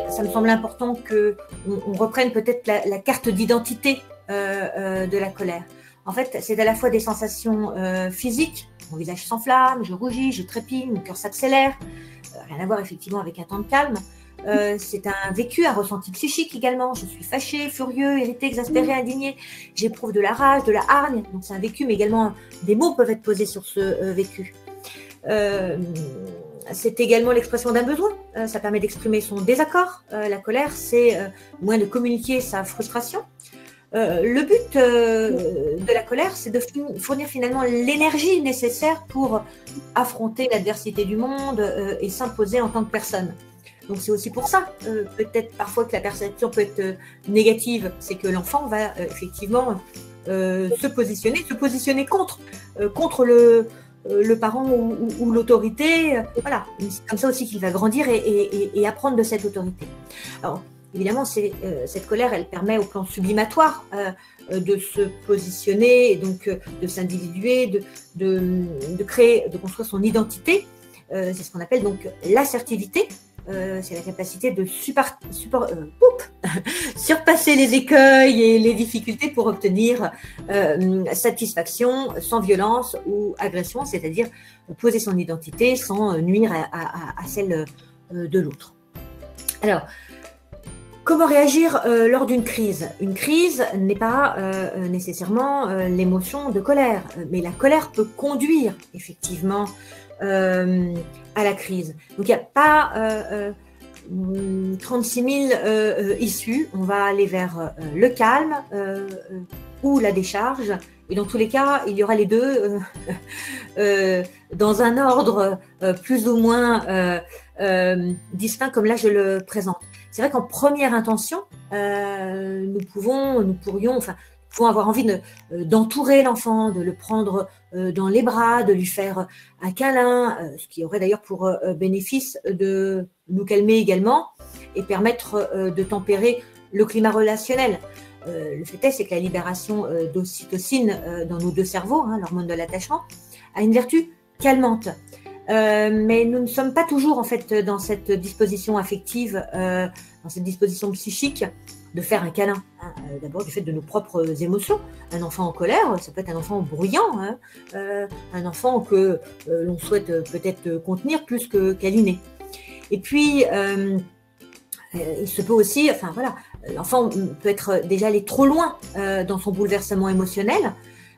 Ça me semble important qu'on reprenne peut-être la carte d'identité de la colère. En fait, c'est à la fois des sensations physiques, mon visage s'enflamme, je rougis, je trépigne, mon cœur s'accélère, rien à voir effectivement avec un temps de calme. C'est un vécu, un ressenti psychique également. Je suis fâchée, furieux, irrité, exaspéré, indigné. J'éprouve de la rage, de la hargne. Donc c'est un vécu, mais également des mots peuvent être posés sur ce vécu. C'est également l'expression d'un besoin. Ça permet d'exprimer son désaccord. La colère, c'est moins de communiquer sa frustration. Le but de la colère, c'est de fournir finalement l'énergie nécessaire pour affronter l'adversité du monde et s'imposer en tant que personne. Donc c'est aussi pour ça, peut-être parfois que la perception peut être négative, c'est que l'enfant va effectivement se positionner contre le parent ou l'autorité. Voilà, c'est comme ça aussi qu'il va grandir et apprendre de cette autorité. Alors, évidemment, cette colère, elle permet au plan sublimatoire de se positionner, et donc de s'individuer, de créer, de construire son identité. C'est ce qu'on appelle donc l'assertivité. C'est la capacité de surpasser les écueils et les difficultés pour obtenir satisfaction sans violence ou agression, c'est-à-dire poser son identité sans nuire à celle de l'autre. Alors, comment réagir lors d'une crise? Une crise n'est pas nécessairement l'émotion de colère, mais la colère peut conduire effectivement à la crise. Donc il n'y a pas 36 000 issues. On va aller vers le calme ou la décharge. Et dans tous les cas, il y aura les deux dans un ordre plus ou moins distinct, comme là je le présente. C'est vrai qu'en première intention, nous pourrions avoir envie d'entourer l'enfant, de le prendre dans les bras, de lui faire un câlin, ce qui aurait d'ailleurs pour bénéfice de nous calmer également et permettre de tempérer le climat relationnel. Le fait est, c'est que la libération d'ocytocine dans nos deux cerveaux, l'hormone de l'attachement, a une vertu calmante. Mais nous ne sommes pas toujours en fait dans cette disposition affective, dans cette disposition psychique de faire un câlin. D'abord du fait de nos propres émotions. Un enfant en colère, ça peut être un enfant bruyant, un enfant que l'on souhaite peut-être contenir plus que câliner. Et puis il se peut aussi, l'enfant peut être déjà allé trop loin dans son bouleversement émotionnel.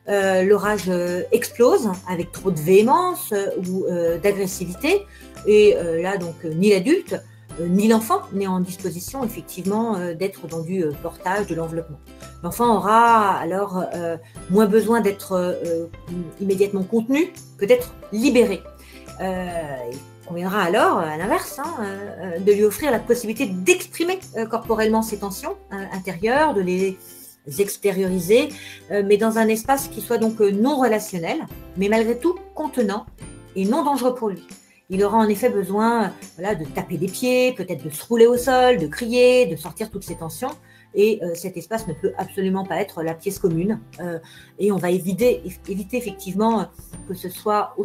Le rage explose avec trop de véhémence ou d'agressivité. Et là, donc, ni l'adulte, ni l'enfant n'est en disposition, effectivement, d'être dans du portage, de l'enveloppement. L'enfant aura alors moins besoin d'être immédiatement contenu, peut-être libéré. Il conviendra alors, à l'inverse, de lui offrir la possibilité d'exprimer corporellement ses tensions intérieures, de les extérioriser, mais dans un espace qui soit donc non relationnel, mais malgré tout contenant et non dangereux pour lui. Il aura en effet besoin de taper des pieds, peut-être de se rouler au sol, de crier, de sortir toutes ses tensions. Et cet espace ne peut absolument pas être la pièce commune. Et on va éviter effectivement que ce soit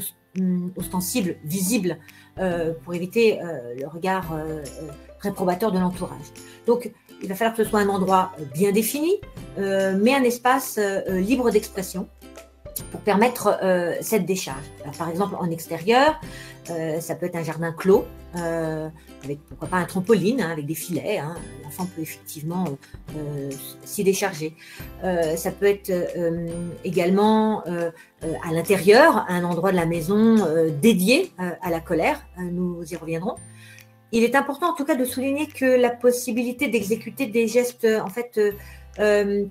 ostensible, visible, pour éviter le regard réprobateur de l'entourage. Donc, il va falloir que ce soit un endroit bien défini, mais un espace libre d'expression pour permettre cette décharge. Alors, par exemple, en extérieur, ça peut être un jardin clos, avec pourquoi pas un trampoline, avec des filets. L'enfant peut effectivement s'y décharger. Ça peut être également à l'intérieur, un endroit de la maison dédié à la colère. Nous y reviendrons. Il est important en tout cas de souligner que la possibilité d'exécuter des gestes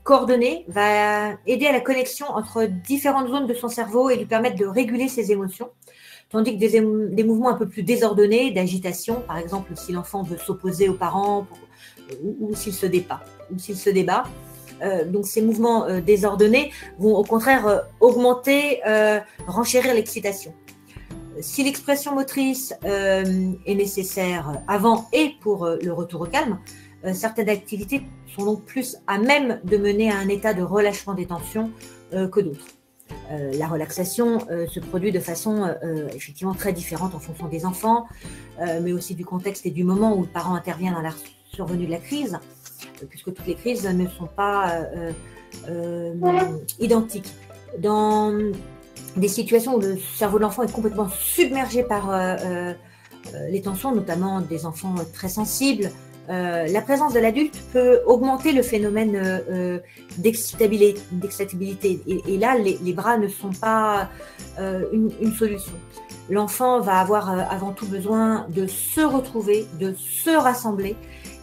coordonnés va aider à la connexion entre différentes zones de son cerveau et lui permettre de réguler ses émotions. Tandis que des mouvements un peu plus désordonnés, d'agitation, par exemple si l'enfant veut s'opposer aux parents ou s'il se débat. Donc ces mouvements désordonnés vont au contraire augmenter, renchérir l'excitation. Si l'expression motrice est nécessaire avant et pour le retour au calme, certaines activités sont donc plus à même de mener à un état de relâchement des tensions que d'autres. La relaxation se produit de façon effectivement très différente en fonction des enfants, mais aussi du contexte et du moment où le parent intervient dans la survenue de la crise, puisque toutes les crises ne sont pas identiques. Dans des situations où le cerveau de l'enfant est complètement submergé par les tensions, notamment des enfants très sensibles, la présence de l'adulte peut augmenter le phénomène d'excitabilité. Et là, les bras ne sont pas une solution. L'enfant va avoir avant tout besoin de se retrouver, de se rassembler,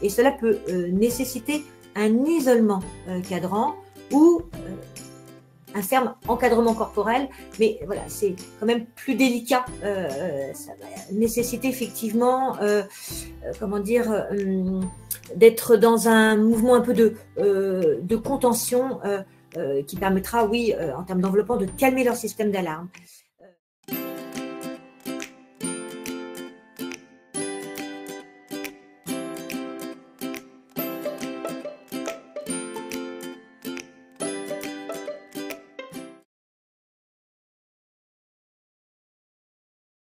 et cela peut nécessiter un isolement cadrant ou un ferme encadrement corporel, mais voilà, c'est quand même plus délicat. Ça va nécessiter effectivement, comment dire, d'être dans un mouvement un peu de contention qui permettra, oui, en termes d'enveloppement, de calmer leur système d'alarme.